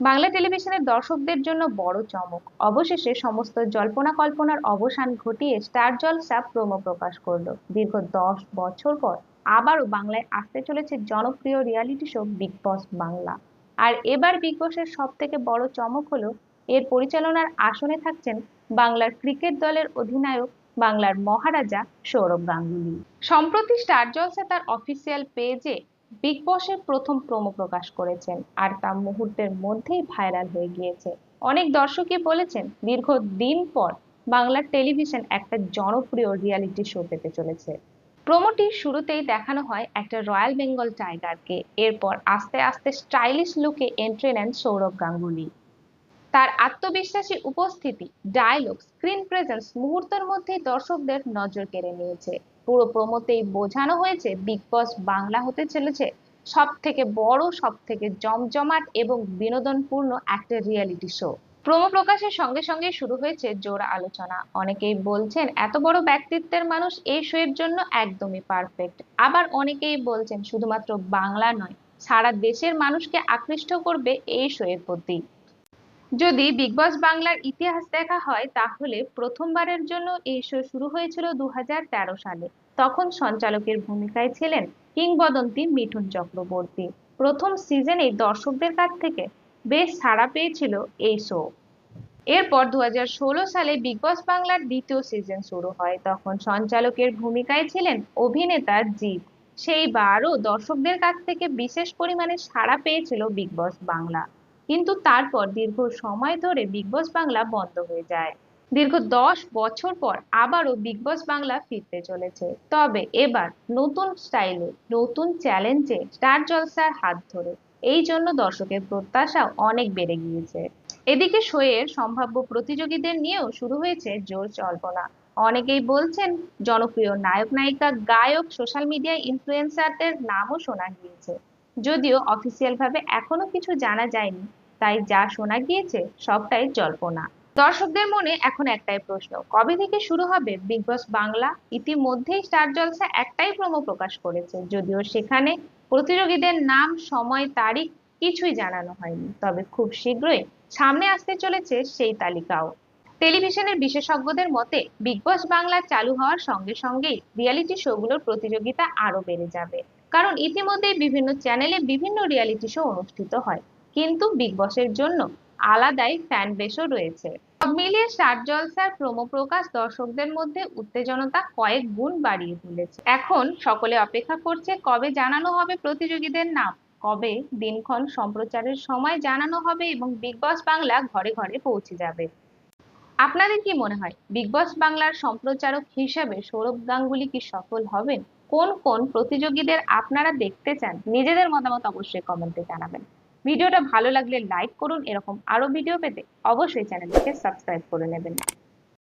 বাংলা টেলিভিশনের দর্শকদের জন্য বড় চমক, অবশেষে সমস্ত জল্পনা কল্পনার অবসান ঘটিয়ে স্টার জলসা প্রোমো প্রকাশ করলো। দীর্ঘ 10 বছর পর আবারও বাংলায় আসতে চলেছে জনপ্রিয় রিয়ালিটি শো বিগ বস বাংলা। আর এবার বিগ বসের সব থেকে বড় চমক হলো এর পরিচালনার আসনে থাকছেন বাংলার ক্রিকেট দলের অধিনায়ক, বাংলার মহারাজা সৌরভ গাঙ্গুলী। সম্প্রতি স্টার জলসা তার অফিসিয়াল পেজে বিগ বসের প্রথম প্রোমো প্রকাশ করেছেন, আর তা মুহূর্তের মধ্যেই ভাইরাল হয়ে গিয়েছে। অনেক দর্শকই বলেছেন দীর্ঘ দিন পর বাংলার টেলিভিশন একটা জনপ্রিয় রিয়ালিটি শো পেতে চলেছে। প্রোমোটির শুরুতেই দেখানো হয় একটা রয়্যাল বেঙ্গল টাইগারকে, এরপর আস্তে আস্তে স্টাইলিশ লুকে এন্ট্রি নেন সৌরভ গাঙ্গুলী। তার আত্মবিশ্বাসী উপস্থিতি, ডায়লগ, স্ক্রিন প্রেজেন্স মুহূর্তের মধ্যেই দর্শকদের নজর কেড়ে নিয়েছে। পুরো প্রোমোতেই বোঝানো হয়েছে বিগ বস বাংলা হতে চলেছে সব থেকে বড়, সব থেকে জমজমাট এবং বিনোদনপূর্ণ একটা রিয়েলিটি শো। প্রোমো প্রকাশের সঙ্গে সঙ্গে শুরু হয়েছে জোর আলোচনা। অনেকেই বলছেন এত বড় ব্যক্তিত্বের মানুষ এই শো এর জন্য একদমই পারফেক্ট। আবার অনেকেই বলছেন শুধুমাত্র বাংলা নয়, সারা দেশের মানুষকে আকৃষ্ট করবে এই শো এর প্রতি। যদি বিগ বস বাংলার ইতিহাস দেখা হয় তাহলে প্রথমবারের জন্য এই শো শুরু হয়েছিল 2013 সালে। তখন সঞ্চালকের ভূমিকায় ছিলেন কিংবদন্তি মিঠুন চক্রবর্তী। প্রথম সিজনেই দর্শকদের কাছ থেকে বেশ সাড়া পেয়েছিল এই শো। এরপর 2016 সালে বিগ বস বাংলার দ্বিতীয় সিজন শুরু হয়। তখন সঞ্চালকের ভূমিকায় ছিলেন অভিনেতা জিৎ। সেইবারও দর্শকদের কাছ থেকে বিশেষ পরিমাণে সাড়া পেয়েছিল বিগ বস বাংলা। কিন্তু তারপর দীর্ঘ সময় ধরে বিগ বস বাংলা বন্ধ হয়ে যায়। দীর্ঘ 10 বছর পর আবারও বিগ বস বাংলা ফিরতে চলেছে, তবে এবার নতুন স্টাইলে, নতুন চ্যালেঞ্জে স্টার জলসার হাত ধরে। এই জন্য দর্শকের প্রত্যাশাও অনেক বেড়ে গিয়েছে। এদিকে শো এর সম্ভাব্য প্রতিযোগীদের নিয়েও শুরু হয়েছে জোর জল্পনা। অনেকেই বলছেন জনপ্রিয় নায়ক নায়িকা, গায়ক, সোশ্যাল মিডিয়া ইনফ্লুয়েন্সারদের নামও শোনা গিয়েছে। যদিও অফিসিয়াল ভাবে এখনো কিছু জানা যায়নি, তাই যা শোনা গিয়েছে সবটাই জল্পনা। দর্শকদের মনে এখন একটাই প্রশ্ন, কবে থেকে শুরু হবে বিগ বস বাংলা? ইতিমধ্যেই স্টার জলসা একটাই প্রোমো প্রকাশ করেছে, যদিও সেখানে প্রতিযোগীদের নাম, সময়, তারিখ কিছুই জানানো হয়নি। তবে খুব শীঘ্রই সামনে আসতে চলেছে সেই তালিকাও। টেলিভিশনের বিশেষজ্ঞদের মতে বিগ বস বাংলা চালু হওয়ার সঙ্গে সঙ্গেই রিয়ালিটি শোগুলোর প্রতিযোগিতা আরো বেড়ে যাবে। কারণ ইতিমধ্যেই বিভিন্ন চ্যানেলে বিভিন্ন রিয়ালিটি শো অনুষ্ঠিত হয়, কিন্তু বিগ বসের জন্য আলাদাই ফ্যান বেসও রয়েছে। সব মিলিয়ে স্টার জলসার প্রোমো প্রকাশ দর্শকদের মধ্যে উত্তেজনতা কয়েক গুণ বাড়িয়ে তুলেছে। এখন সকলে অপেক্ষা করছে কবে জানানো হবে প্রতিযোগীদের নাম, কবে দিনক্ষণ, সম্প্রচারের সময় জানানো হবে এবং বিগ বস বাংলা ঘরে ঘরে পৌঁছে যাবে। আপনাদের কি মনে হয় বিগ বস বাংলার সম্প্রচারক হিসাবে সৌরভ গাঙ্গুলী কি সফল হবেন? কোন কোন প্রতিযোগীদের আপনারা দেখতে চান? নিজেদের মতামত অবশ্যই কমেন্টে জানাবেন। ভিডিওটা ভালো লাগলে লাইক করুন। এরকম আরো ভিডিও পেতে অবশ্যই চ্যানেলটিকে সাবস্ক্রাইব করে নেবেন।